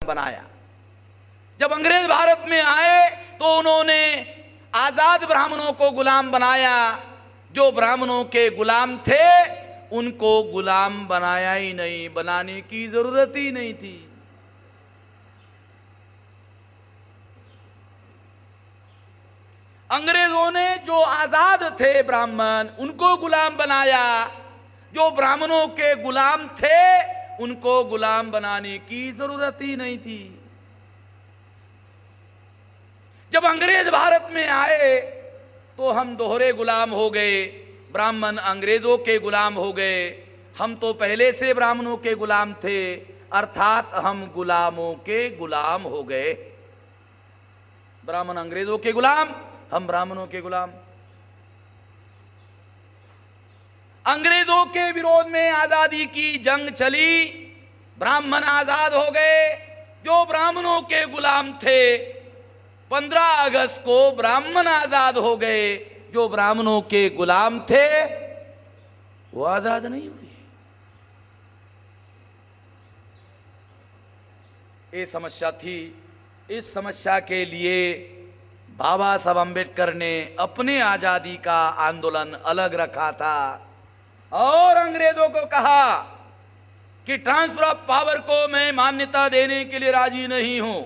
बनाया। जब अंग्रेज भारत में आए तो उन्होंने आजाद ब्राह्मणों को गुलाम बनाया, जो ब्राह्मणों के गुलाम थे उनको गुलाम बनाया ही नहीं, बनाने की जरूरत ही नहीं थी। अंग्रेजों ने जो आजाद थे ब्राह्मण उनको गुलाम बनाया, जो ब्राह्मणों के गुलाम थे उनको गुलाम बनाने की जरूरत ही नहीं थी। जब अंग्रेज भारत में आए तो हम दोहरे गुलाम हो गए, ब्राह्मण अंग्रेजों के गुलाम हो गए। हम तो पहले से ब्राह्मणों के गुलाम थे, अर्थात हम गुलामों के गुलाम हो गए। ब्राह्मण अंग्रेजों के गुलाम, हम ब्राह्मणों के गुलाम। अंग्रेजों के विरोध में आजादी की जंग चली, ब्राह्मण आजाद हो गए। जो ब्राह्मणों के गुलाम थे 15 अगस्त को ब्राह्मण आजाद हो गए, जो ब्राह्मणों के गुलाम थे वो आजाद नहीं हुए। ये समस्या थी। इस समस्या के लिए बाबा साहब अम्बेडकर ने अपने आजादी का आंदोलन अलग रखा था और अंग्रेजों को कहा कि ट्रांसफर ऑफ पावर को मैं मान्यता देने के लिए राजी नहीं हूं,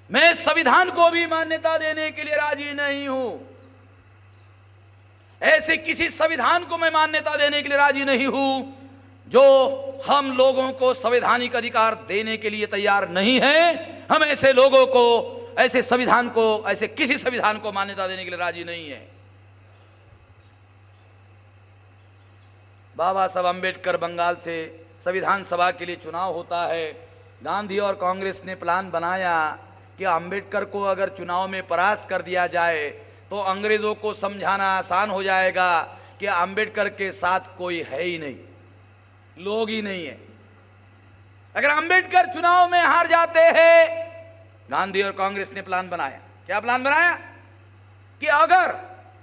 मैं संविधान को भी मान्यता देने के लिए राजी नहीं हूं, ऐसे किसी संविधान को मैं मान्यता देने के लिए राजी नहीं हूं जो हम लोगों को संवैधानिक अधिकार देने के लिए तैयार नहीं है। हम ऐसे लोगों को, ऐसे संविधान को, ऐसे किसी संविधान को मान्यता देने के लिए राजी नहीं है। बाबा साहब अम्बेडकर बंगाल से संविधान सभा के लिए चुनाव होता है। गांधी और कांग्रेस ने प्लान बनाया कि अम्बेडकर को अगर चुनाव में परास्त कर दिया जाए तो अंग्रेजों को समझाना आसान हो जाएगा कि अम्बेडकर के साथ कोई है ही नहीं, लोग ही नहीं है। अगर अम्बेडकर चुनाव में हार जाते हैं, गांधी और कांग्रेस ने प्लान बनाया। क्या प्लान बनाया? कि अगर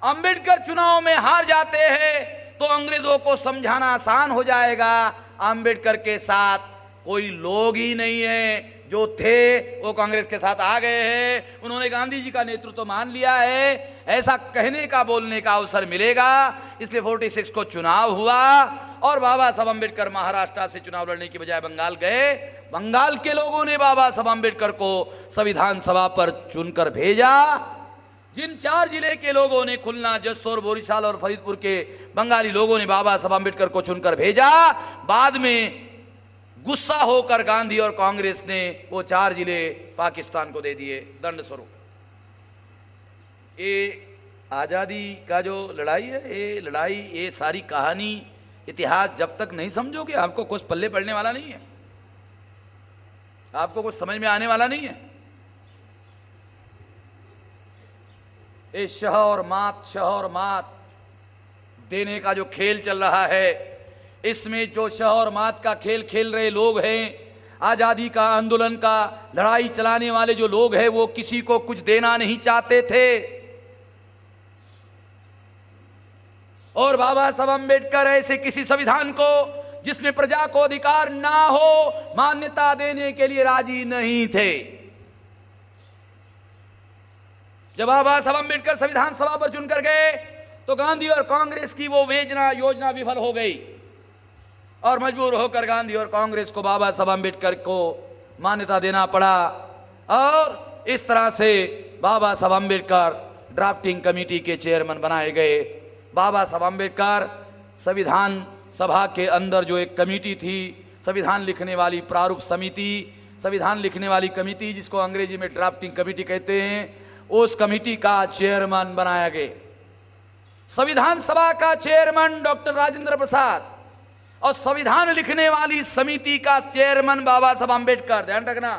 अम्बेडकर चुनाव में हार जाते हैं तो अंग्रेजों को समझाना आसान हो जाएगा, अम्बेडकर के साथ कोई लोग ही नहीं है, जो थे वो कांग्रेस के साथ आ गए हैं, उन्होंने गांधी जी का नेतृत्व मान लिया है, ऐसा कहने का, बोलने का अवसर मिलेगा। इसलिए 46 को चुनाव हुआ और बाबा साहब अम्बेडकर महाराष्ट्र से चुनाव लड़ने की बजाय बंगाल गए। बंगाल के लोगों ने बाबा साहब अम्बेडकर को संविधान सभा पर चुनकर भेजा। जिन 4 जिले के लोगों ने, खुलना, जसोर, बोरीशाल और फरीदपुर के बंगाली लोगों ने बाबा साहब अम्बेडकर को चुनकर भेजा, बाद में गुस्सा होकर गांधी और कांग्रेस ने वो 4 जिले पाकिस्तान को दे दिए दंड स्वरूप। ये आज़ादी का जो लड़ाई है, ये लड़ाई, ये सारी कहानी, इतिहास जब तक नहीं समझोगे आपको कुछ पल्ले पड़ने वाला नहीं है, आपको कुछ समझ में आने वाला नहीं है। ये शह और मात देने का जो खेल चल रहा है, इसमें जो शह और मात का खेल खेल रहे लोग हैं, आजादी का आंदोलन का लड़ाई चलाने वाले जो लोग हैं, वो किसी को कुछ देना नहीं चाहते थे। और बाबा साहब अम्बेडकर ऐसे किसी संविधान को जिसमें प्रजा को अधिकार ना हो मान्यता देने के लिए राजी नहीं थे। जब बाबा साहब अम्बेडकर संविधान सभा पर चुनकर गए तो गांधी और कांग्रेस की वो योजना विफल हो गई और मजबूर होकर गांधी और कांग्रेस को बाबा साहब अम्बेडकर को मान्यता देना पड़ा। और इस तरह से बाबा साहब अम्बेडकर ड्राफ्टिंग कमेटी के चेयरमैन बनाए गए। बाबा साहब अम्बेडकर संविधान सभा के अंदर जो एक कमेटी थी, संविधान लिखने वाली प्रारूप समिति, संविधान लिखने वाली कमेटी जिसको अंग्रेजी में ड्राफ्टिंग कमेटी कहते हैं, उस कमेटी का चेयरमैन बनाया गया। संविधान सभा का चेयरमैन डॉक्टर राजेंद्र प्रसाद और संविधान लिखने वाली समिति का चेयरमैन बाबा साहब अम्बेडकर। ध्यान रखना,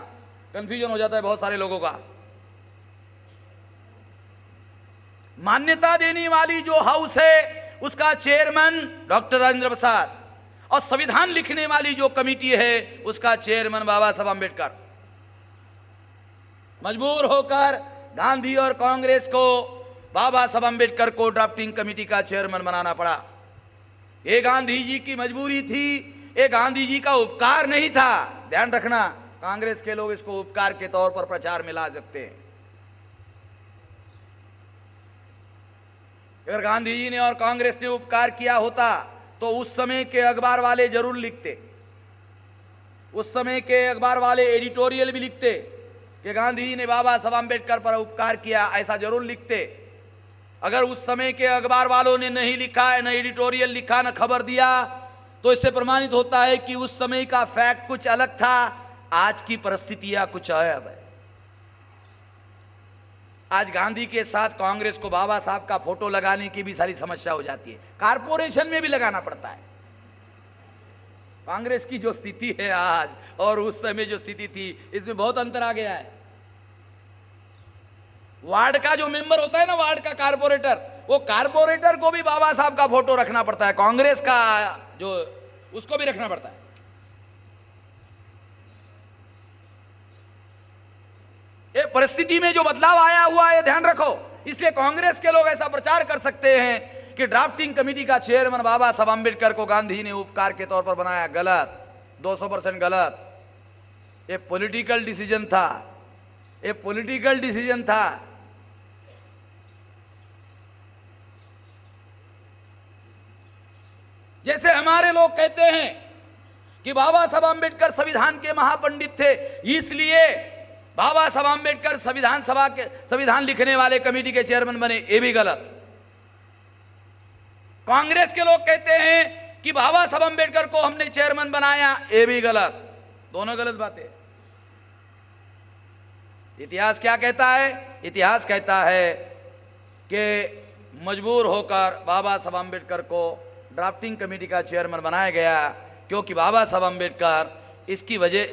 कंफ्यूजन हो जाता है बहुत सारे लोगों का। मान्यता देने वाली जो हाउस है उसका चेयरमैन डॉक्टर राजेंद्र प्रसाद और संविधान लिखने वाली जो कमेटी है उसका चेयरमैन बाबा साहब अम्बेडकर। मजबूर होकर गांधी और कांग्रेस को बाबा साहब अम्बेडकर को ड्राफ्टिंग कमेटी का चेयरमैन बनाना पड़ा। ये गांधी जी की मजबूरी थी ये गांधी जी का उपकार नहीं था। ध्यान रखना, कांग्रेस के लोग इसको उपकार के तौर पर प्रचार में ला सकते हैं। अगर गांधी जी ने और कांग्रेस ने उपकार किया होता तो उस समय के अखबार वाले जरूर लिखते, उस समय के अखबार वाले एडिटोरियल भी लिखते कि गांधी जी ने बाबा साहब आम्बेडकर पर उपकार किया, ऐसा जरूर लिखते। अगर उस समय के अखबार वालों ने नहीं लिखा, न एडिटोरियल लिखा, न खबर दिया, तो इससे प्रमाणित होता है कि उस समय का फैक्ट कुछ अलग था, आज की परिस्थितियां कुछ अलग है। आज गांधी के साथ कांग्रेस को बाबा साहब का फोटो लगाने की भी सारी समस्या हो जाती है, कारपोरेशन में भी लगाना पड़ता है। कांग्रेस की जो स्थिति है आज और उस समय जो स्थिति थी, इसमें बहुत अंतर आ गया है। वार्ड का जो मेंबर होता है ना, वार्ड का कारपोरेटर, वो कारपोरेटर को भी बाबा साहब का फोटो रखना पड़ता है, कांग्रेस का जो उसको भी रखना पड़ता है। ये परिस्थिति में जो बदलाव आया हुआ है, ध्यान रखो। इसलिए कांग्रेस के लोग ऐसा प्रचार कर सकते हैं कि ड्राफ्टिंग कमेटी का चेयरमैन बाबा साहब आम्बेडकर को गांधी ने उपकार के तौर पर बनाया। गलत, 200% गलत। ये पॉलिटिकल डिसीजन था, ये पॉलिटिकल डिसीजन था। जैसे हमारे लोग कहते हैं कि बाबा साहब आम्बेडकर संविधान के महापंडित थे, इसलिए बाबा साहब आम्बेडकर संविधान सभा के संविधान लिखने वाले कमेटी के चेयरमैन बने, ये भी गलत। कांग्रेस के लोग कहते हैं कि बाबा साहब आम्बेडकर को हमने चेयरमैन बनाया, ये भी गलत। दोनों गलत बातें। इतिहास क्या कहता है? इतिहास कहता है कि मजबूर होकर बाबा साहब आम्बेडकर को ड्राफ्टिंग कमेटी का चेयरमैन बनाया गया, क्योंकि बाबा साहब आम्बेडकर इसकी वजह,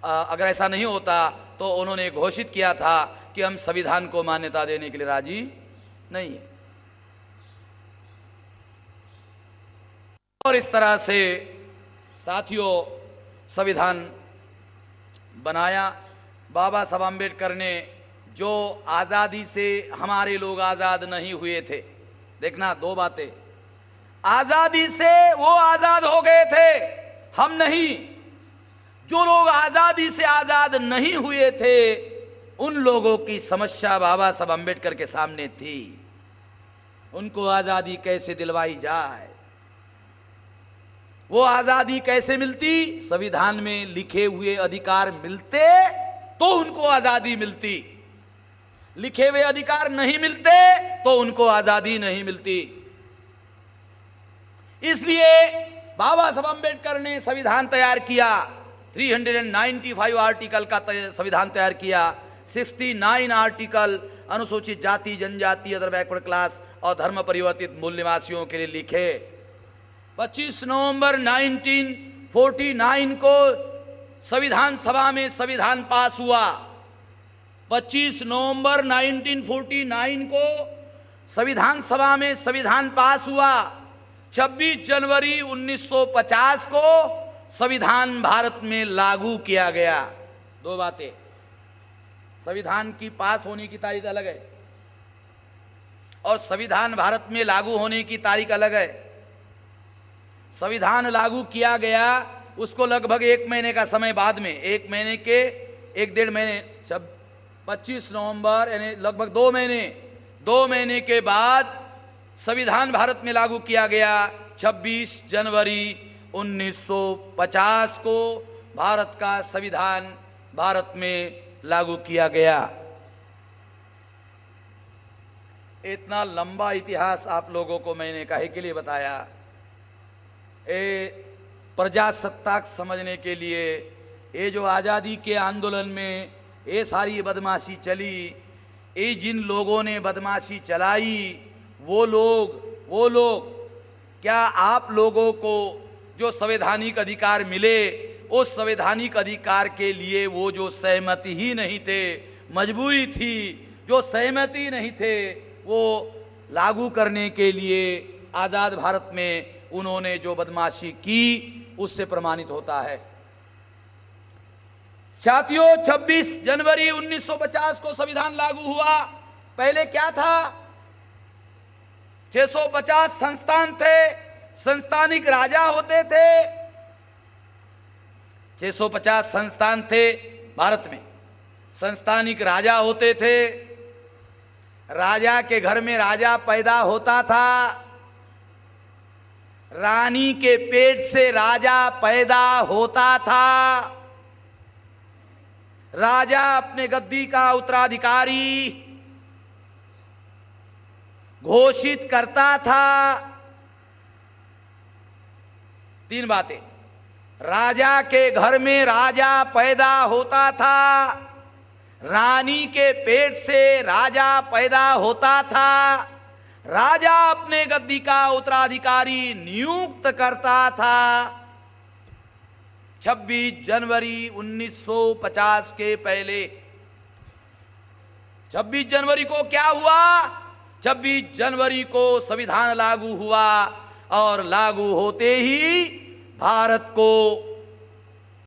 अगर ऐसा नहीं होता तो उन्होंने घोषित किया था कि हम संविधान को मान्यता देने के लिए राजी नहीं है। और इस तरह से साथियों संविधान बनाया बाबा साहब आम्बेडकर ने। जो आज़ादी से हमारे लोग आज़ाद नहीं हुए थे, देखना दो बातें, आज़ादी से वो आज़ाद हो गए थे, हम नहीं। जो लोग आज़ादी से आज़ाद नहीं हुए थे, उन लोगों की समस्या बाबा साहब आम्बेडकर के सामने थी। उनको आज़ादी कैसे दिलवाई जाए, वो आज़ादी कैसे मिलती? संविधान में लिखे हुए अधिकार मिलते तो उनको आज़ादी मिलती, लिखे हुए अधिकार नहीं मिलते तो उनको आज़ादी नहीं मिलती। इसलिए बाबा साहब आम्बेडकर ने संविधान तैयार किया, 395 आर्टिकल का संविधान तैयार किया। 69 आर्टिकल अनुसूचित जाति, जनजाति, अदर बैकवर्ड क्लास और धर्म परिवर्तित मूल निवासियों के लिए लिखे। 25 नवंबर 1949 को संविधान सभा में संविधान पास हुआ। 25 नवंबर 1949 को संविधान सभा में संविधान पास हुआ। 26 जनवरी 1950 को संविधान भारत में लागू किया गया। दो बातें, संविधान की पास होने की तारीख अलग है और संविधान भारत में लागू होने की तारीख अलग है। संविधान लागू किया गया, उसको लगभग 1 महीने का समय बाद में, 1 महीने के 1-1.5 महीने, 25 नवंबर यानी लगभग 2 महीने के बाद संविधान भारत में लागू किया गया। 26 जनवरी 1950 को भारत का संविधान भारत में लागू किया गया। इतना लंबा इतिहास आप लोगों को मैंने काहे के लिए बताया? प्रजासत्ताक समझने के लिए। ये जो आज़ादी के आंदोलन में ये सारी बदमाशी चली, ये जिन लोगों ने बदमाशी चलाई, वो लोग क्या आप लोगों को जो संवैधानिक अधिकार मिले, उस संवैधानिक अधिकार के लिए वो जो सहमति ही नहीं थे, मजबूरी थी, जो सहमति नहीं थे, वो लागू करने के लिए आज़ाद भारत में उन्होंने जो बदमाशी की, उससे प्रमाणित होता है। साथियों, 26 जनवरी 1950 को संविधान लागू हुआ। पहले क्या था? 650 संस्थान थे, संस्थानिक राजा होते थे, 650 संस्थान थे भारत में। संस्थानिक राजा होते थे, राजा के घर में राजा पैदा होता था, रानी के पेट से राजा पैदा होता था, राजा अपने गद्दी का उत्तराधिकारी घोषित करता था। 3 बातें, राजा के घर में राजा पैदा होता था, रानी के पेट से राजा पैदा होता था, राजा अपने गद्दी का उत्तराधिकारी नियुक्त करता था। 26 जनवरी 1950 के पहले, 26 जनवरी को क्या हुआ? 26 जनवरी को संविधान लागू हुआ और लागू होते ही भारत को